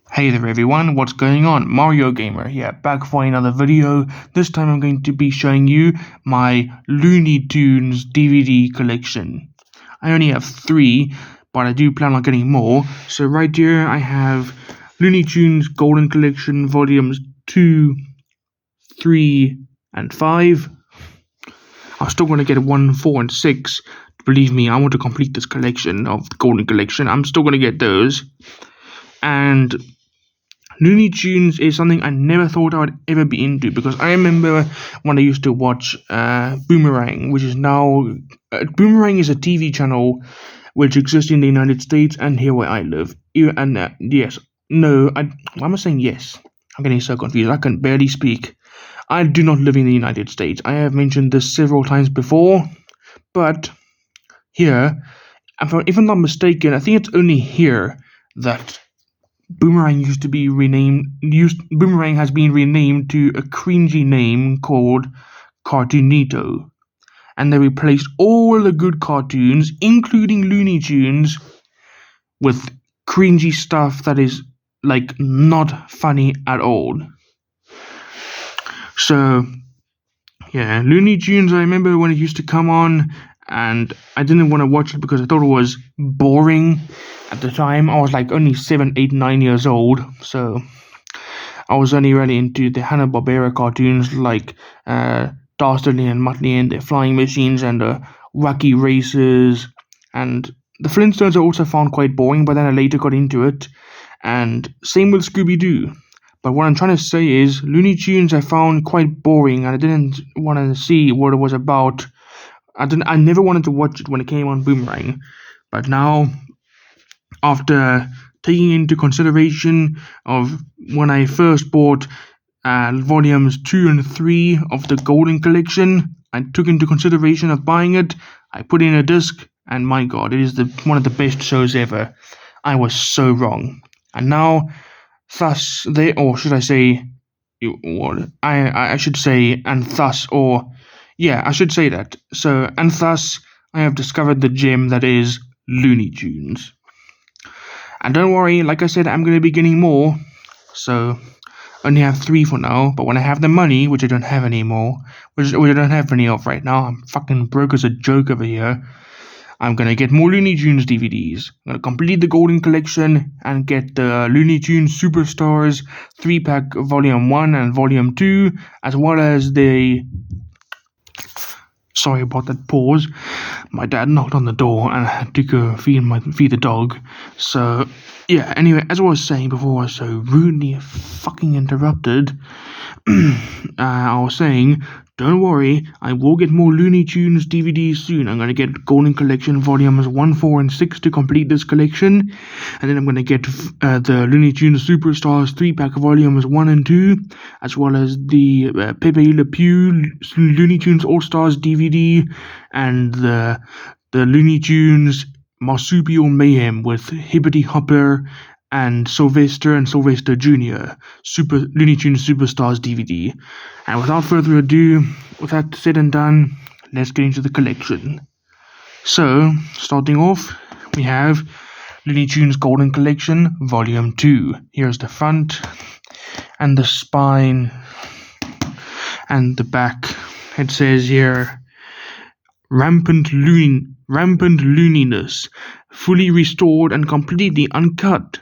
Hey there everyone, what's going on? Mario Gamer here, back for another video. This time I'm going to be showing you my Looney Tunes DVD collection. I only have 3, but I do plan on getting more. So right here I have Looney Tunes Golden Collection Volumes 2, 3, and 5. I'm still going to get 1, 4, and 6. Believe me, I want to complete this collection of the Golden Collection. I'm still going to get those. And Looney Tunes is something I never thought I would ever be into, because I remember when I used to watch Boomerang, which is now Boomerang is a TV channel which exists in the United States and here where I live. Yes, no, why am I saying yes? I'm getting so confused. I can barely speak. I do not live in the United States. I have mentioned this several times before, but here, if I'm not mistaken, I think it's only here that Boomerang has been renamed to a cringy name called Cartoonito, and they replaced all the good cartoons, including Looney Tunes, with cringy stuff that is like not funny at all. So yeah, Looney Tunes, I remember when it used to come on, and I didn't want to watch it because I thought it was boring. At the time, I was like only 7, 8, 9 years old, so I was only really into the Hanna-Barbera cartoons like Dastardly and Muttley and their flying machines and wacky races. And the Flintstones I also found quite boring, but then I later got into it. And same with Scooby-Doo. But what I'm trying to say is, Looney Tunes I found quite boring, and I didn't want to see what it was about. I never wanted to watch it when it came on Boomerang. But now, after taking into consideration of when I first bought volumes 2 and 3 of the Golden Collection, I took into consideration of buying it. I put in a disc, and my god, it is one of the best shows ever. I was so wrong. And now, thus, or should I say, I should say, and thus, or, yeah, I should say that. So, and thus, I have discovered the gem that is Looney Tunes. And don't worry, like I said, I'm going to be getting more. So, only have 3 for now. But when I have the money, which I don't have anymore, which I don't have any of right now, I'm fucking broke as a joke over here, I'm going to get more Looney Tunes DVDs. I'm going to complete the Golden Collection and get the Looney Tunes Superstars 3-pack Volume 1 and Volume 2, as well as the... Sorry about that pause. My dad knocked on the door and I had to go feed the dog. So, yeah, anyway, as I was saying before I was so rudely fucking interrupted, I was saying, don't worry, I will get more Looney Tunes DVDs soon. I'm going to get Golden Collection Volumes 1, 4, and 6 to complete this collection. And then I'm going to get the Looney Tunes Superstars 3-pack Volumes 1 and 2, as well as the Pepe Le Pew Looney Tunes All-Stars DVD, and the Looney Tunes Marsupial Mayhem with Hibbity Hopper and Sylvester Jr. Looney Tunes Superstars DVD. And without further ado, with that said and done, let's get into the collection. So, starting off, we have Looney Tunes Golden Collection Volume 2. Here's the front, and the spine, and the back. It says here, Rampant looniness, fully restored and completely uncut.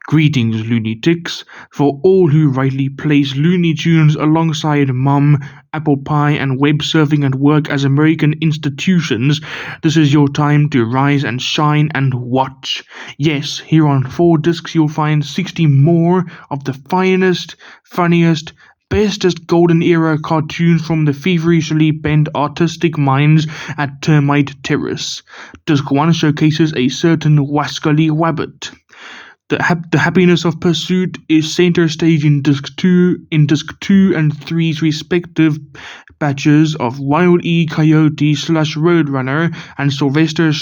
Greetings, Looney-Ticks, for all who rightly place Looney Tunes alongside Mum, Apple Pie, and web surfing and work as American institutions. This is your time to rise and shine and watch. Yes, here on 4 discs you'll find 60 more of the finest, funniest, bestest golden era cartoons from the feverishly bent artistic minds at Termite Terrace. Disc 1 showcases a certain wascally wabbit. The happiness of pursuit is center stage in Disc 2 and 3's respective batches of Wild E. Coyote / Roadrunner and Sylvester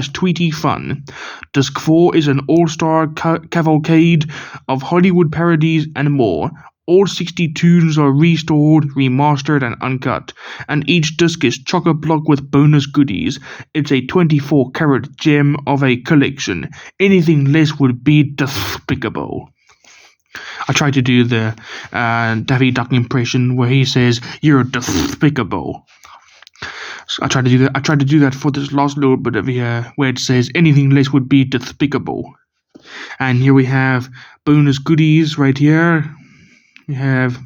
/ Tweety Fun. Disc 4 is an all-star cavalcade of Hollywood parodies and more, All 60 tunes are restored, remastered, and uncut, and each disc is chock-a-block with bonus goodies. It's a 24-carat gem of a collection. Anything less would be despicable. I tried to do the Daffy Duck impression where he says, "You're despicable." So I tried to do that for this last little bit of here, where it says, "Anything less would be despicable." And here we have bonus goodies right here. We have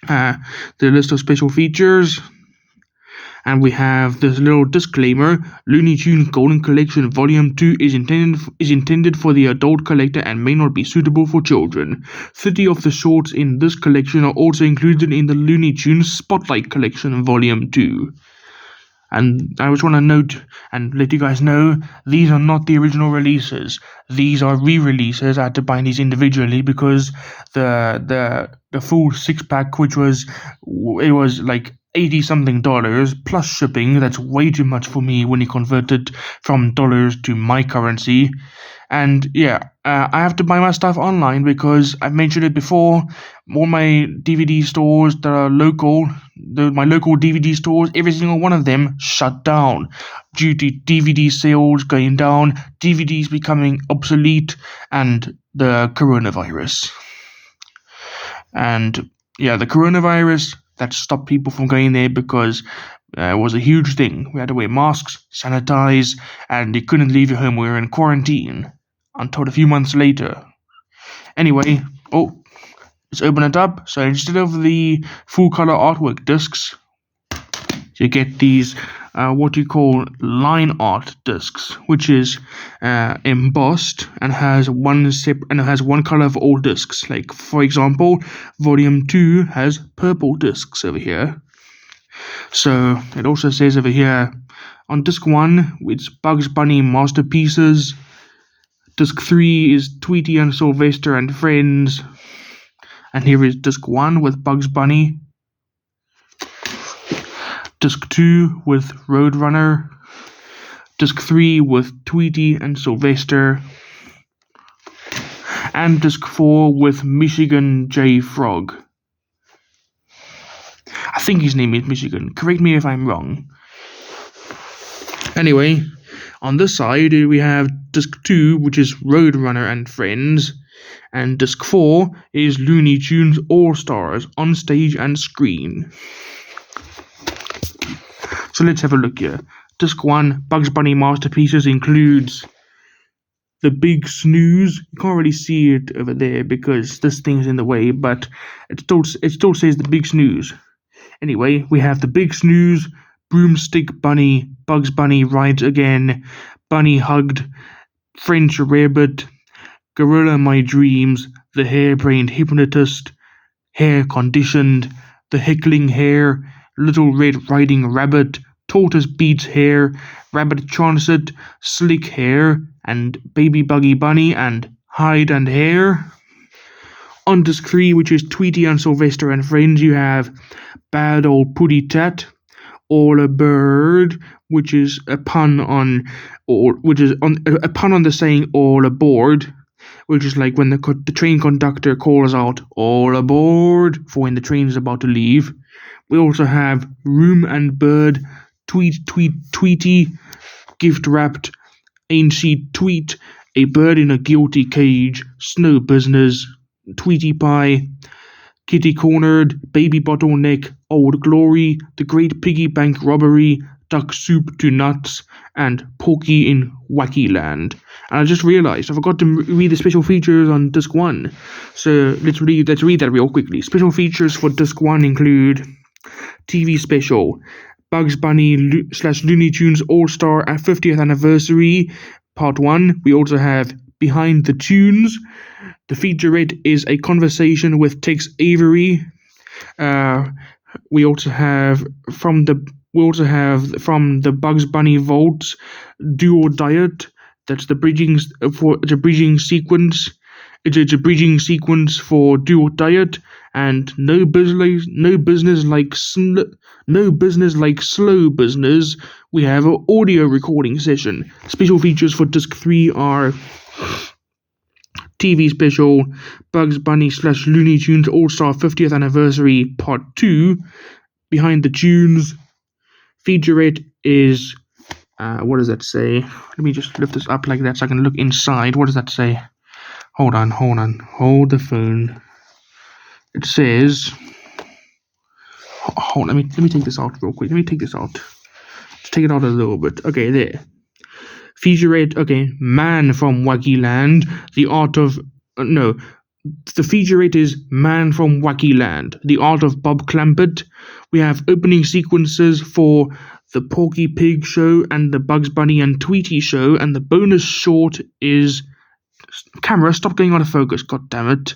the list of special features, and we have this little disclaimer: Looney Tunes Golden Collection Volume 2 is intended for the adult collector and may not be suitable for children. 30 of the shorts in this collection are also included in the Looney Tunes Spotlight Collection Volume 2. And I just want to note and let you guys know, these are not the original releases. These are re-releases. I had to buy these individually because the full 6-pack, which was like $80-something plus shipping. That's way too much for me when you convert it from dollars to my currency. And yeah, I have to buy my stuff online because I've mentioned it before. All my DVD stores that are local, my local DVD stores, every single one of them shut down due to DVD sales going down, DVDs becoming obsolete, and the coronavirus. And yeah, the coronavirus, that stopped people from going there because it was a huge thing. We had to wear masks, sanitize, and you couldn't leave your home. We were in quarantine until a few months later. Anyway, let's open it up. So instead of the full color artwork discs, you get these what you call line art discs, which is embossed and has one color for all discs. Like for example, Volume 2 has purple discs over here. So it also says over here on disc 1, it's Bugs Bunny Masterpieces. Disc 3 is Tweety and Sylvester and Friends. And here is disc 1 with Bugs Bunny. Disc 2 with Roadrunner. Disc 3 with Tweety and Sylvester. And disc 4 with Michigan J. Frog. I think his name is Michigan. Correct me if I'm wrong. Anyway, on this side we have disc 2, which is Roadrunner and Friends. And disc 4 is Looney Tunes All-Stars on stage and screen. So let's have a look here. Disc 1, Bugs Bunny Masterpieces, includes the Big Snooze. You can't really see it over there because this thing's in the way, but it still says the Big Snooze. Anyway, we have the Big Snooze, Broomstick Bunny, Bugs Bunny Rides Again, Bunny Hugged, French Rabbit, Gorilla My Dreams, The Hairbrained Hypnotist, Hair Conditioned, The Heckling Hare, Little Red Riding Rabbit, Tortoise Beats Hair, Rabbit Transit, Slick Hair, and Baby Buggy Bunny, and Hide and Hair. On disc 3, which is Tweety and Sylvester and Friends, you have Bad Old Puddy Tat, All a Bird, which is a pun on the saying "all aboard," which is like when the train conductor calls out "all aboard" for when the train is about to leave. We also have Room and Bird, Tweety, Gift Wrapped, Ain't She Tweet, A Bird in a Guilty Cage, Snow Business, Tweety Pie, Kitty Cornered, Baby Bottleneck, Old Glory, The Great Piggy Bank Robbery, Duck Soup to Nuts, and Porky in Wacky Land. And I just realized I forgot to read the special features on disc 1. So let's read that real quickly. Special features for disc 1 include TV special, Bugs Bunny / Looney Tunes All-Star at 50th Anniversary, Part 1. We also have Behind the Tunes. The featurette is a conversation with Tex Avery. We also have from the Bugs Bunny Vaults, Do or Diet. That's the bridging sequence. It's a bridging sequence for Do or Diet, and No business like slow business. We have an audio recording session. Special features for disc 3 are TV special, Bugs Bunny / Looney Tunes All-Star 50th Anniversary Part 2. Behind the Tunes. Featurette is, what does that say? Let me just lift this up like that so I can look inside. What does that say? Hold on. Hold the phone. It says, hold, let me take this out real quick. Let me take this out. Just take it out a little bit. Okay, there. Featurette, okay, Man from Wacky Land, the art of, the featurette is Man from Wacky Land, the art of Bob Clampett. We have opening sequences for the Porky Pig Show and the Bugs Bunny and Tweety Show, and the bonus short is, camera, stop going out of focus, god damn it.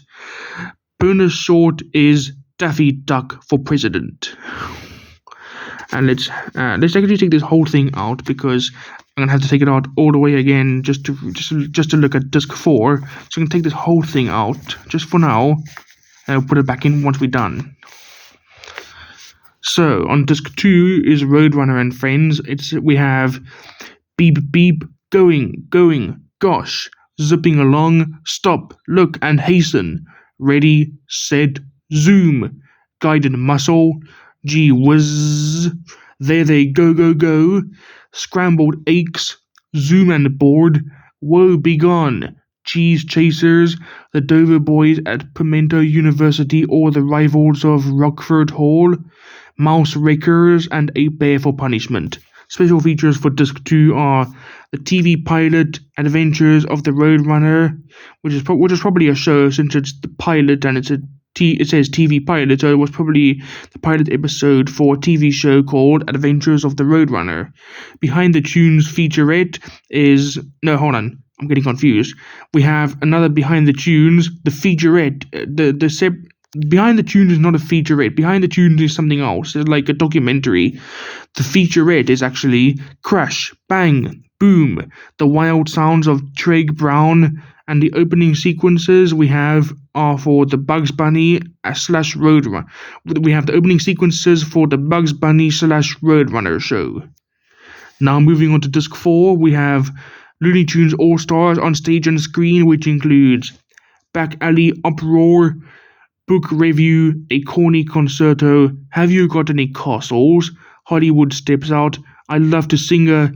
Bonus short is Daffy Duck for President. And let's actually take this whole thing out because I'm gonna have to take it out all the way again just to look at disc 4. So I'm gonna take this whole thing out just for now, and I'll put it back in once we're done. So on disc 2 is Roadrunner and Friends. We have beep beep, going, gosh, zipping along, stop, look and hasten, ready, set, zoom, guided muscle, gee whiz, there they go, scrambled eggs, zoom and board, woe begone, cheese chasers, the Dover Boys at Pimento University or the rivals of Rockford Hall, mouse wreckers, and a bear for punishment. Special features for disc 2 are the TV pilot Adventures of the Roadrunner, which is probably a show since it's the pilot and it says TV pilot, so it was probably the pilot episode for a TV show called Adventures of the Roadrunner. Behind the Tunes featurette is... No, hold on. I'm getting confused. We have another Behind the Tunes, the featurette. Behind the Tunes is not a featurette. Behind the Tunes is something else. It's like a documentary. The featurette is actually Crash, Bang, Boom, the wild sounds of Treg Brown, and the opening sequences we have are for the Bugs Bunny / Roadrunner. We have the opening sequences for the Bugs Bunny / Roadrunner show. Now moving on to disc 4, we have Looney Tunes All-Stars on stage and screen, which includes Back Alley Uproar, Book Review, A Corny Concerto, Have You Got Any Castles, Hollywood Steps Out, I Love to Singer,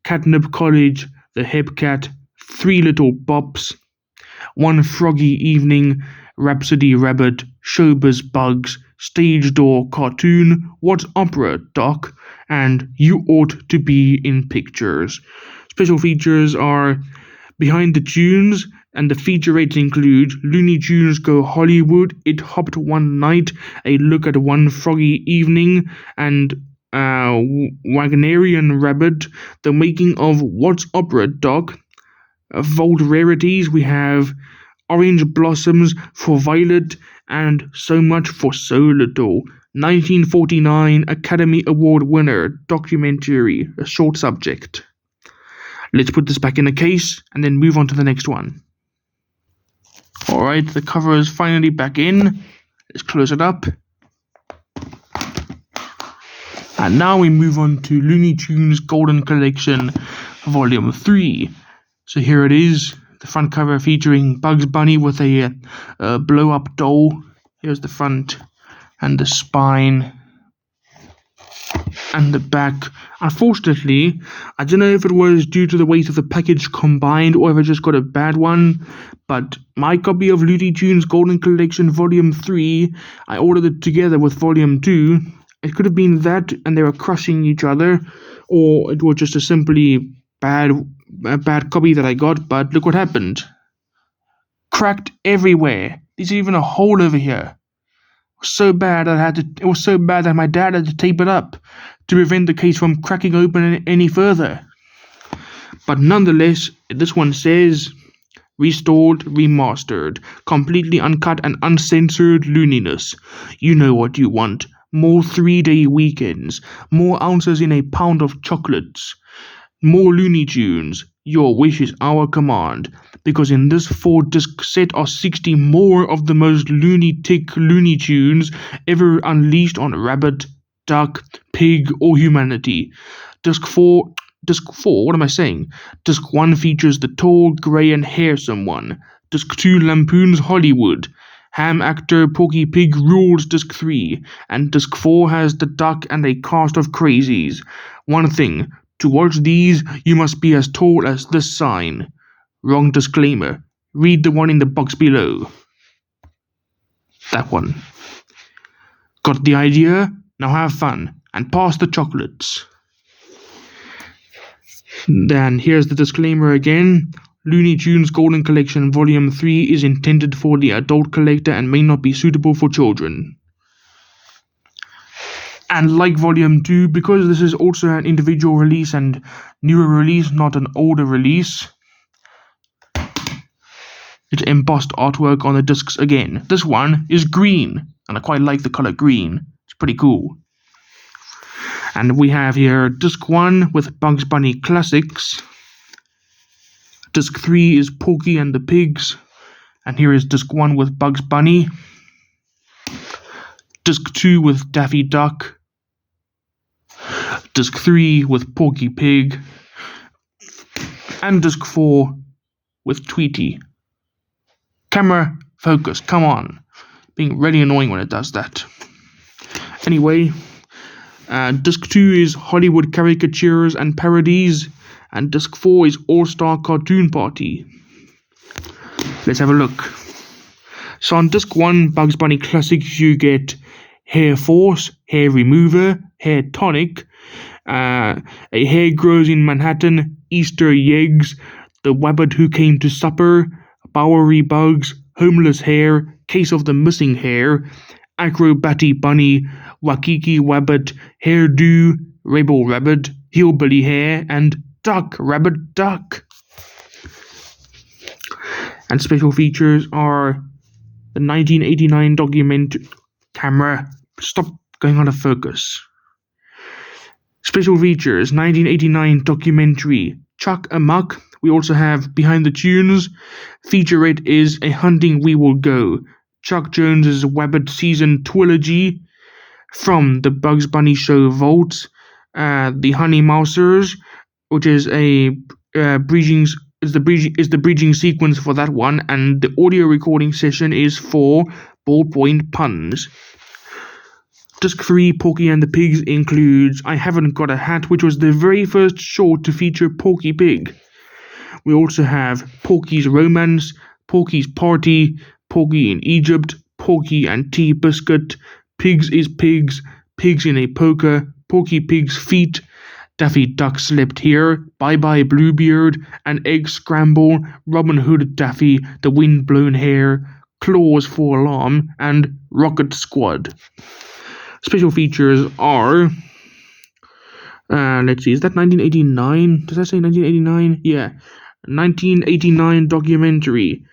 Catnip College, The Hep Cat, Three Little Bops, One Froggy Evening, Rhapsody Rabbit, Showbiz Bugs, Stage Door Cartoon, What's Opera, Doc, and You Ought to Be in Pictures. Special features are Behind the Tunes, and the featurettes include Looney Tunes Go Hollywood, It Hopped One Night, A Look at One Froggy Evening, and Wagnerian Rabbit, The Making of What's Opera, Doc. Vault Rarities, we have Orange Blossoms for Violet, and So Much for So Little. 1949 Academy Award winner, documentary, a short subject. Let's put this back in a case and then move on to the next one. Alright, the cover is finally back in. Let's close it up. And now we move on to Looney Tunes Golden Collection Volume 3. So here it is, the front cover featuring Bugs Bunny with a blow-up doll. Here's the front and the spine and the back. Unfortunately, I don't know if it was due to the weight of the package combined or if I just got a bad one, but my copy of Looney Tunes Golden Collection Volume 3, I ordered it together with Volume 2. It could have been that and they were crushing each other, or it was just a simply bad copy that I got, but look what happened. Cracked everywhere. There's even a hole over here. So bad that it was so bad that my dad had to tape it up to prevent the case from cracking open any further. But nonetheless, this one says restored, remastered, completely uncut and uncensored looniness. You know what you want. More 3-day weekends, more ounces in a pound of chocolates, more Looney Tunes. Your wish is our command, because in this 4-disc set are 60 more of the most lunatic Looney Tunes ever unleashed on rabbit, duck, pig, or humanity. Disc 4, what am I saying? Disc 1 features the tall, grey and handsome one, Disc 2 lampoons Hollywood. Ham actor Porky Pig rules Disc 3, and Disc 4 has the duck and a cast of crazies. One thing, to watch these, you must be as tall as this sign. Wrong disclaimer. Read the one in the box below. That one. Got the idea? Now have fun, and pass the chocolates. Then here's the disclaimer again. Looney Tunes Golden Collection Volume 3 is intended for the adult collector and may not be suitable for children. And like Volume 2, because this is also an individual release and newer release, not an older release, it's embossed artwork on the discs again. This one is green, and I quite like the color green. It's pretty cool. And we have here Disc 1 with Bugs Bunny Classics. Disc 3 is Porky and the Pigs. And here is Disc 1 with Bugs Bunny. Disc 2 with Daffy Duck. Disc 3 with Porky Pig. And Disc 4 with Tweety. Camera, focus, come on. Being really annoying when it does that. Anyway, Disc 2 is Hollywood Caricatures and Parodies, and Disc 4 is All-Star Cartoon Party. Let's have a look. So on Disc 1, Bugs Bunny Classics, you get Hair Force, Hair Remover, Hair Tonic, A Hair Grows in Manhattan, Easter Eggs, The Wabbit Who Came to Supper, Bowery Bugs, Homeless Hair, Case of the Missing Hair, Acrobatty Bunny, Wakiki Wabbit, Hairdo, Rebel Rabbit, Hillbilly Hair, and Duck Rabbit Duck. And special features are the 1989 documentary. Camera, stop going out of focus. Special features, 1989 documentary, Chuck Amuck. We also have Behind the Tunes. Featurette is A Hunting We Will Go, Chuck Jones's Wabbit Season Trilogy, from the Bugs Bunny Show Vault, the Honey Mousers, which is the bridging sequence for that one, and the audio recording session is for Ballpoint Puns. Disc 3, Porky and the Pigs, includes I Haven't Got a Hat, which was the very first short to feature Porky Pig. We also have Porky's Romance, Porky's Party, Porky in Egypt, Porky and Tea Biscuit, Pigs is Pigs, Pigs in a Poker, Porky Pig's Feet, Daffy Duck Slept Here, Bye Bye Bluebeard, An Egg Scramble, Robin Hood Daffy, The Wind-Blown Hair, Claws for Alarm, and Rocket Squad. Special features are, let's see, is that 1989? Does that say 1989? Yeah, 1989 documentary,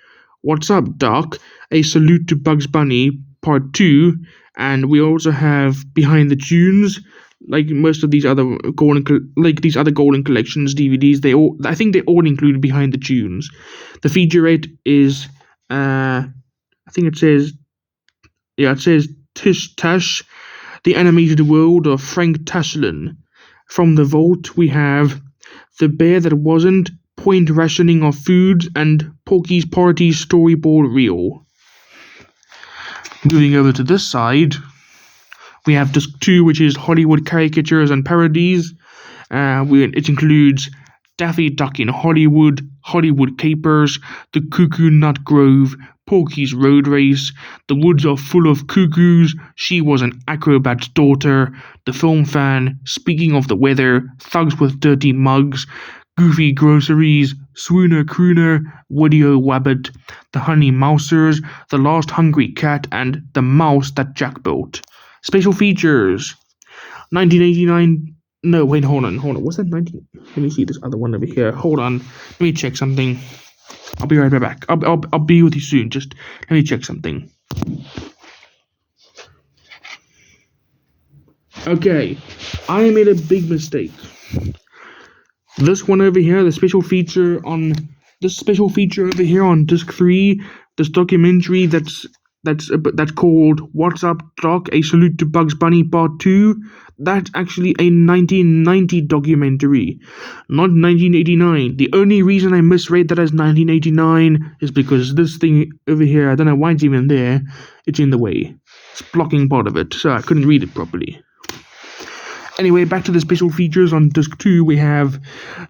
What's Up, Doc? A Salute to Bugs Bunny, Part 2, and we also have Behind the Tunes. Like most of these other Golden Collections DVDs, I think they all include Behind the Tunes. The featurette is, I think it says Tish Tash, The Animated World of Frank Tashlin. From the vault, we have The Bear That Wasn't, Point Rationing of Foods, and Porky's Party Storyboard Reel. Moving over to this side, we have Disc 2, which is Hollywood Caricatures and Parodies. It includes Daffy Duck in Hollywood, Hollywood Capers, The Cuckoo Nut Grove, Porky's Road Race, The Woods Are Full of Cuckoos, She Was an Acrobat's Daughter, The Film Fan, Speaking of the Weather, Thugs with Dirty Mugs, Goofy Groceries, Swooner Crooner, Woody-O Wabbit, The Honey Mousers, The Last Hungry Cat, and The Mouse That Jack Built. Special features, 1989. No, wait, hold on. What's that? Let me see this other one over here. Hold on. Let me check something. I'll be right back. I'll be with you soon. Just let me check something. Okay, I made a big mistake. This one over here, the special feature over here on Disc 3, this documentary that's That's called What's Up, Doc? A Salute to Bugs Bunny Part 2. That's actually a 1990 documentary, not 1989. The only reason I misread that as 1989 is because this thing over here, I don't know why it's even there. It's in the way. It's blocking part of it, so I couldn't read it properly. Anyway, back to the special features. On disc 2, we have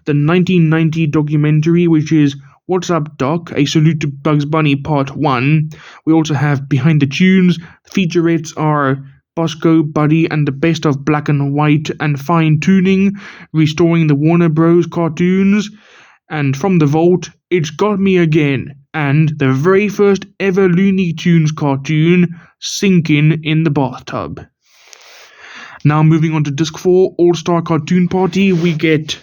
the 1990 documentary, which is What's Up, Doc? A Salute to Bugs Bunny Part 1. We also have Behind the Tunes. The featurettes are Bosco, Buddy, and the Best of Black and White and Fine Tuning, Restoring the Warner Bros. Cartoons. And From the Vault, It's Got Me Again. And the very first ever Looney Tunes cartoon, Sinkin' in the Bathtub. Now moving on to disc 4, All-Star Cartoon Party, we get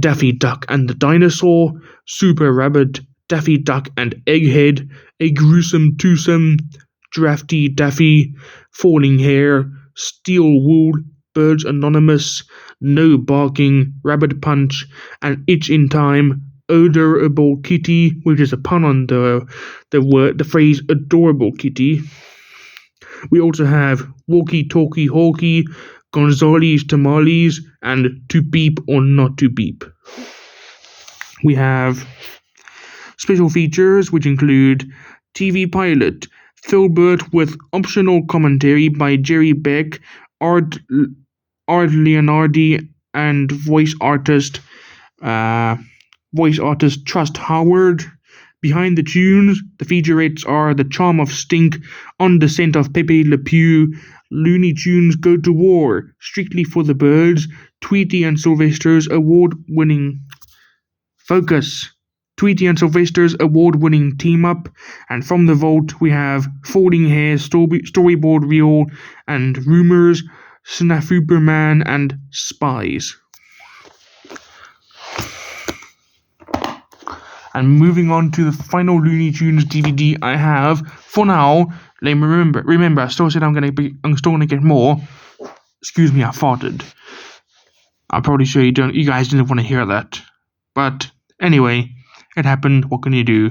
Daffy Duck and the Dinosaur, Super Rabbit, Daffy Duck and Egghead, A Gruesome Twosome, Drafty Daffy, Falling Hair, Steel Wool, Birds Anonymous, No Barking, Rabbit Punch, and Itch in Time, Odorable Kitty, which is a pun on the phrase Adorable Kitty. We also have Walkie Talkie Hawkie, Gonzales Tamales, and To Beep or Not to Beep. We have special features which include TV pilot, Filbert with optional commentary by Jerry Beck, Art Leonardi, and voice artist Trust Howard. Behind the Tunes, the featurettes are The Charm of Stink, On the Scent of Pepe Le Pew, Looney Tunes Go to War, Strictly for the Birds, Tweety and Sylvester's award-winning team-up, and From the Vault we have Folding Hair, Storyboard Reel, and Rumors, Snafuberman, and Spies. And moving on to the final Looney Tunes DVD I have for now. Remember, I still said I'm still gonna get more. Excuse me, I farted. I'm probably sure you guys didn't want to hear that. But anyway, it happened. What can you do?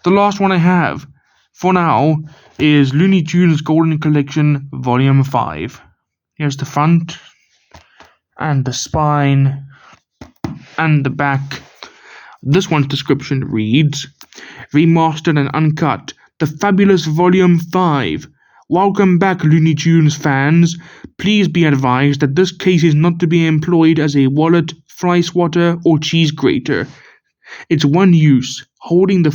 The last one I have for now is Looney Tunes Golden Collection Volume 5. Here's the front and the spine and the back. This one's description reads, Remastered and Uncut, The Fabulous Volume 5. Welcome back, Looney Tunes fans. Please be advised that this case is not to be employed as a wallet, fly swatter, or cheese grater. It's one use, holding the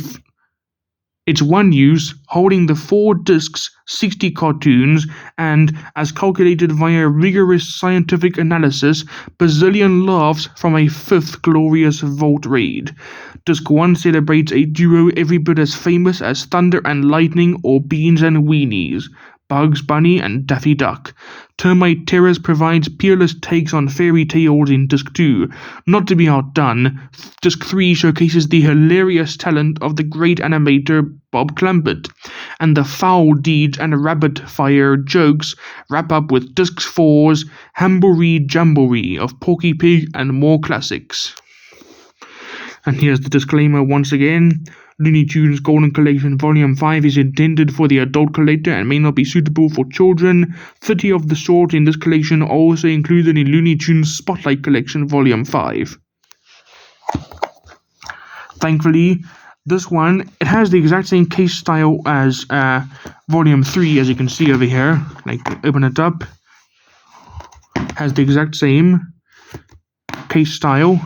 4 discs, 60 cartoons, and, as calculated via rigorous scientific analysis, bazillion laughs from a 5th glorious Vault raid. Disc 1 celebrates a duo every bit as famous as Thunder and Lightning or Beans and Weenies, Bugs Bunny and Daffy Duck. Termite Terrors provides peerless takes on fairy tales in Disc 2. Not to be outdone, Disc 3 showcases the hilarious talent of the great animator Bob Clampett, and the foul deeds and rapid-fire jokes wrap up with Disc 4's Hamboree Jamboree of Porky Pig and more classics. And here's the disclaimer once again. Looney Tunes Golden Collection Volume 5 is intended for the adult collector and may not be suitable for children. 30 of the sorts in this collection are also included in Looney Tunes Spotlight Collection Volume 5. Thankfully, this one, it has the exact same case style as Volume 3, as you can see over here. Like, open it up. Has the exact same case style.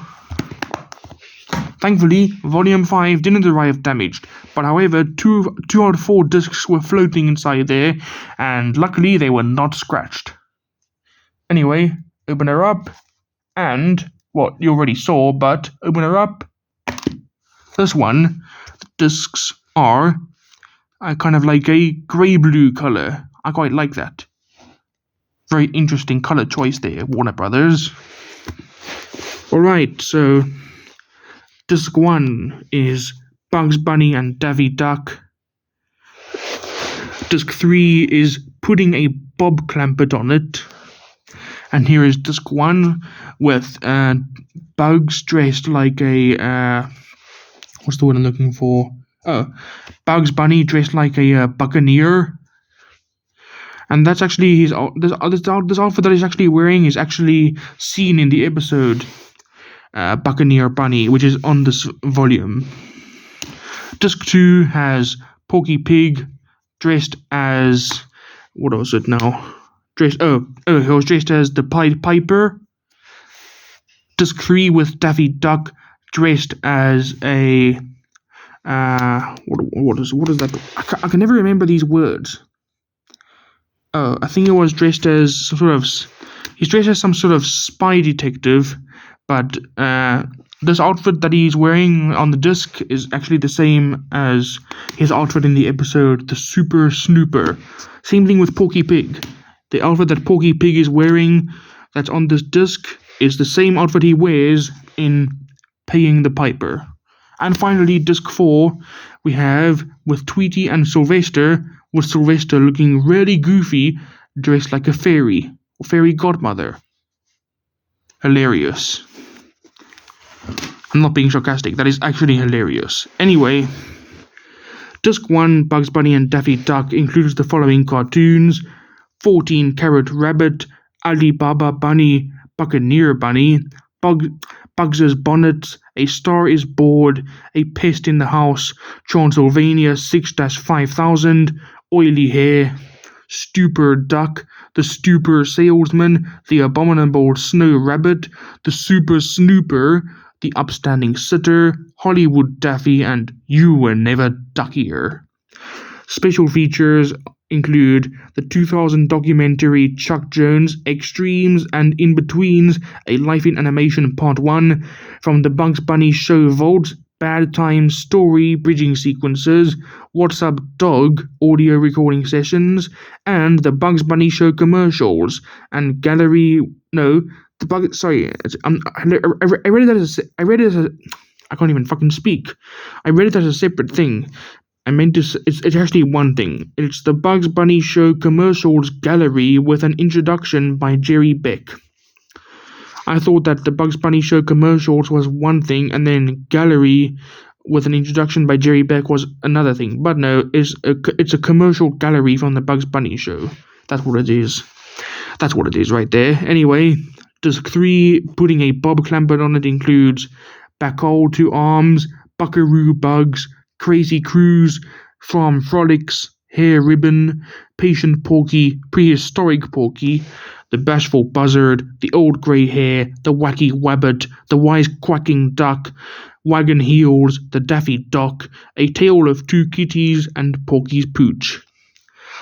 Thankfully, Volume 5 didn't arrive damaged, but however, 2 out of 4 discs were floating inside there, and luckily they were not scratched. Anyway, open her up, and, well, you already saw, but open her up. This one, the discs are kind of like a grey-blue colour. I quite like that. Very interesting colour choice there, Warner Brothers. Alright, so Disc 1 is Bugs Bunny and Daffy Duck. Disc 3 is putting a Bob Clampett on it. And here is Disc 1 with Bugs dressed like a, what's the word I'm looking for? Bugs Bunny dressed like a buccaneer. And that's actually this outfit that he's actually wearing is actually seen in the episode Buccaneer Bunny, which is on this volume. Disc 2 has Porky Pig dressed as, what was it now? He was dressed as the Pied Piper. Disc 3 with Daffy Duck dressed as a what is that? I can never remember these words. I think he was dressed as he's dressed as some sort of spy detective, but this outfit that he's wearing on the disc is actually the same as his outfit in the episode The Super Snooper. Same thing with Porky Pig. The outfit that Porky Pig is wearing that's on this disc is the same outfit he wears in Paying the Piper. And finally, disc 4, we have with Tweety and Sylvester, with Sylvester looking really goofy, dressed like a fairy, or fairy godmother. Hilarious. I'm not being sarcastic, that is actually hilarious. Anyway, disc 1, Bugs Bunny and Daffy Duck, includes the following cartoons: 14 Carrot Rabbit, Alibaba Bunny, Buccaneer Bunny, Bugs's Bonnet, A Star is Bored, A Pest in the House, Transylvania 6-5000, Oily Hair, Stupor Duck, The Stupor Salesman, The Abominable Snow Rabbit, The Super Snooper, The Upstanding Sitter, Hollywood Daffy, and You Were Never Duckier. Special features include the 2000 documentary Chuck Jones, Extremes and In-Betweens, A Life in Animation Part 1, from the Bugs Bunny Show Vault, Bad Times Story Bridging Sequences, What's Up Dog audio recording sessions, and the Bugs Bunny Show commercials, and gallery, no, the Bug, sorry, I read it as a, I can't even fucking speak. I read it as a separate thing. I meant to say, it's actually one thing. It's the Bugs Bunny Show commercials gallery with an introduction by Jerry Beck. I thought that the Bugs Bunny Show commercials was one thing, and then gallery with an introduction by Jerry Beck was another thing. But no, it's a commercial gallery from the Bugs Bunny Show. That's what it is. That's what it is right there. Anyway, disc 3, putting a Bob Clampett on it, includes Backall to Arms, Buckaroo Bugs, Crazy Cruise, Farm Frolics, Hair Ribbon, Patient Porky, Prehistoric Porky, The Bashful Buzzard, The Old Grey Hare, The Wacky Wabbit, The Wise Quacking Duck, Wagon Heels, The Daffy Duck, A Tale of Two Kitties, and Porky's Pooch.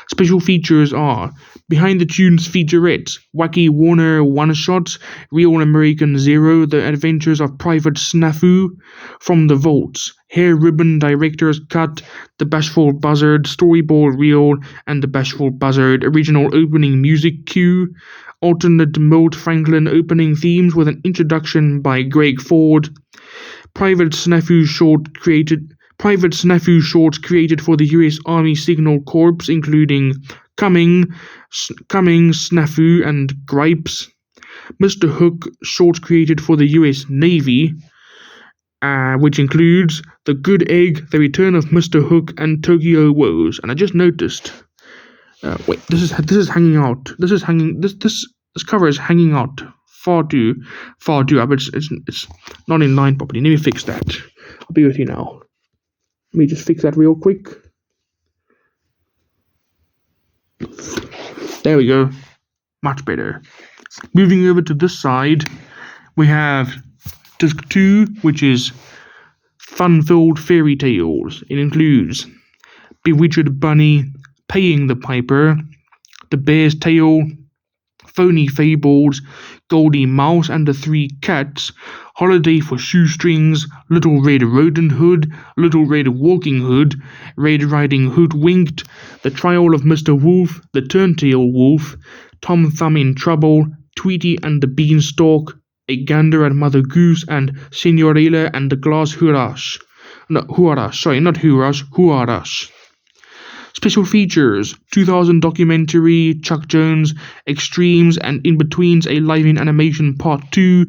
Special features are Behind the Tunes featurettes, Wacky Warner one-shots, Real American Zero, The Adventures of Private Snafu, From the Vaults, Hair Ribbon Director's Cut, The Bashful Buzzard Storyboard Reel, and The Bashful Buzzard Original Opening Music Cue, alternate Milt Franklin opening themes with an introduction by Greg Ford, Private Snafu shorts created for the U.S. Army Signal Corps, including Coming, Snafu, and Gripes. Mr. Hook shorts created for the U.S. Navy, which includes The Good Egg, The Return of Mr. Hook, and Tokyo Woes. And I just noticed, wait, this is hanging out. This cover is hanging out far too up. It's not in line properly. Let me fix that. I'll be with you now. Let me just fix that real quick. There we go. Much better. Moving over to this side, we have disc 2, which is fun-filled fairy tales. It includes Bewitched Bunny, Paying the Piper, The Bear's Tale, Phony Fables, Goldie Mouse and the Three Cats, Holiday for Shoestrings, Little Red Rodent Hood, Little Red Walking Hood, Red Riding Hood Winked, The Trial of Mr. Wolf, The Turntail Wolf, Tom Thumb in Trouble, Tweety and the Beanstalk, A Gander and Mother Goose, and Signorella and the Glass Huarache. No, Huarache, sorry, not Huarache, Huarache. Special features, 2000 documentary, Chuck Jones, Extremes and In-Betweens, A Live in Animation Part 2,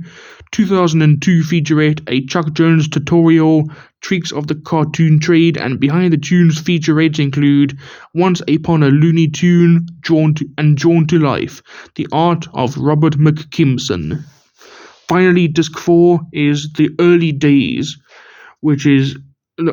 2002 featurette, a Chuck Jones tutorial, tricks of the cartoon trade, and behind the tunes featurettes include Once Upon a Looney Tune, Drawn to Life, the art of Robert McKimson. Finally, disc 4 is The Early Days, which is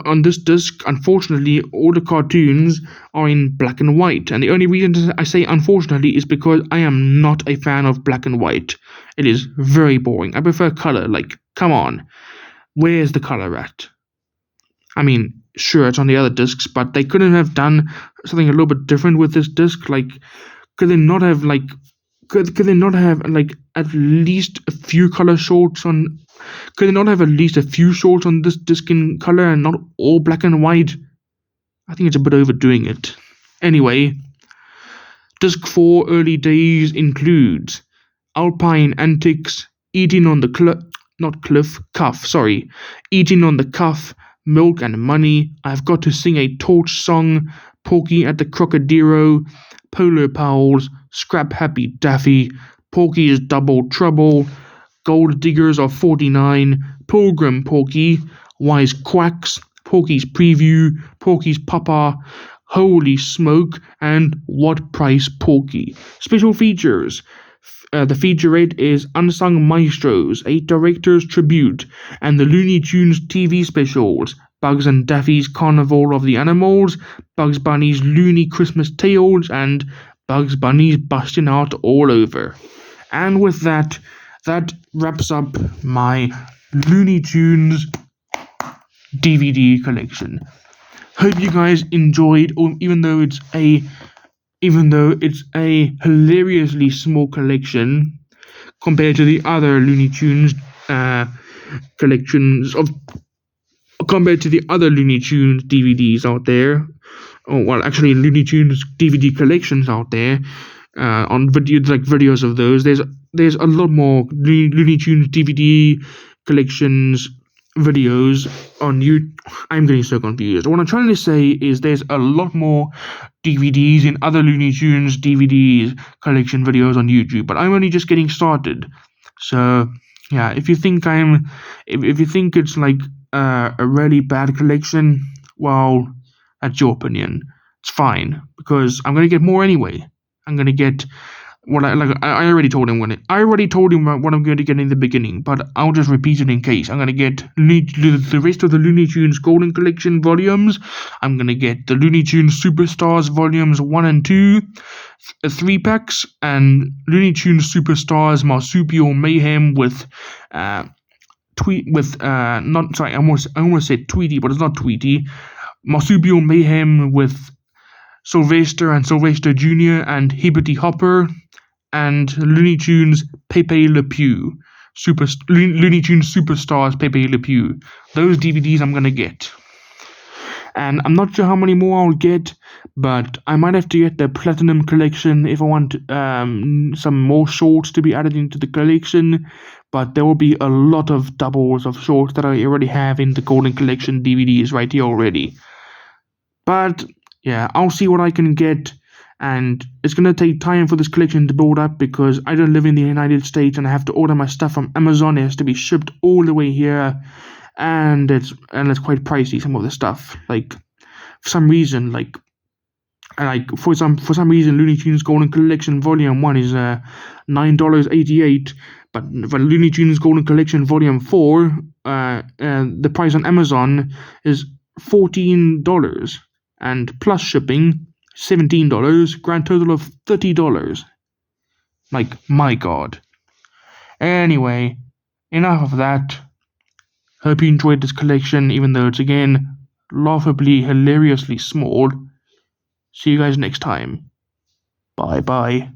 on this disc. Unfortunately, all the cartoons are in black and white, and the only reason I say unfortunately is because I am not a fan of black and white. It is very boring. I prefer color. Like, come on, where's the color at? I mean, sure, it's on the other discs, but they couldn't have done something a little bit different with this disc. Like, could they not have at least a few color shorts on? Could they not have at least a few shorts on this disc in color and not all black and white? I think it's a bit overdoing it. Anyway, disc 4 Early Days includes Alpine Antics, Eating on the Eating on the Cuff, Milk and Money, I've Got to Sing a Torch Song, Porky at the Crocodero, Polar Pals, Scrap Happy Daffy, Porky's Double Trouble, Gold Diggers of 49, Pilgrim Porky, Wise Quacks, Porky's Preview, Porky's Papa, Holy Smoke, and What Price Porky. Special features. The featurette is Unsung Maestros, a director's tribute, and the Looney Tunes TV specials, Bugs and Daffy's Carnival of the Animals, Bugs Bunny's Looney Christmas Tales, and Bugs Bunny's Bustin' Out All Over. And with that wraps up my Looney Tunes DVD collection. Hope you guys enjoyed, even though it's a hilariously small collection compared to the other Looney Tunes compared to the other Looney Tunes DVDs out there. Actually Looney Tunes DVD collections out there. On videos of those, there's a lot more Looney Tunes DVD collections videos on YouTube. I'm getting so confused. What I'm trying to say is there's a lot more DVDs in other Looney Tunes DVD collection videos on YouTube, but I'm only just getting started. So yeah, if you think it's like a really bad collection, well, that's your opinion. It's fine, because I'm gonna get more anyway. I'm gonna get what I already told him what I'm going to get in the beginning, but I'll just repeat it in case. I'm gonna get the rest of the Looney Tunes Golden Collection volumes. I'm gonna get the Looney Tunes Superstars volumes 1 and 2, 3-packs, and Looney Tunes Superstars Marsupial Mayhem with I almost said Tweety, but it's not Tweety. Marsupial Mayhem with Sylvester and Sylvester Jr. and Hibbity Hopper, and Looney Tunes Pepe Le Pew, Looney Tunes Superstars Pepe Le Pew. Those DVDs I'm gonna get. And I'm not sure how many more I'll get, but I might have to get the Platinum Collection if I want some more shorts to be added into the collection. But there will be a lot of doubles of shorts that I already have in the Golden Collection DVDs right here already. But yeah, I'll see what I can get, and it's going to take time for this collection to build up because I don't live in the United States and I have to order my stuff from Amazon. It has to be shipped all the way here, and it's quite pricey, some of the stuff. Like, for some reason, for some reason, Looney Tunes Golden Collection Volume 1 is $9.88, but for Looney Tunes Golden Collection Volume 4, the price on Amazon is $14. And plus shipping, $17, grand total of $30. Like, my god. Anyway, enough of that. Hope you enjoyed this collection, even though it's again laughably, hilariously small. See you guys next time. Bye bye.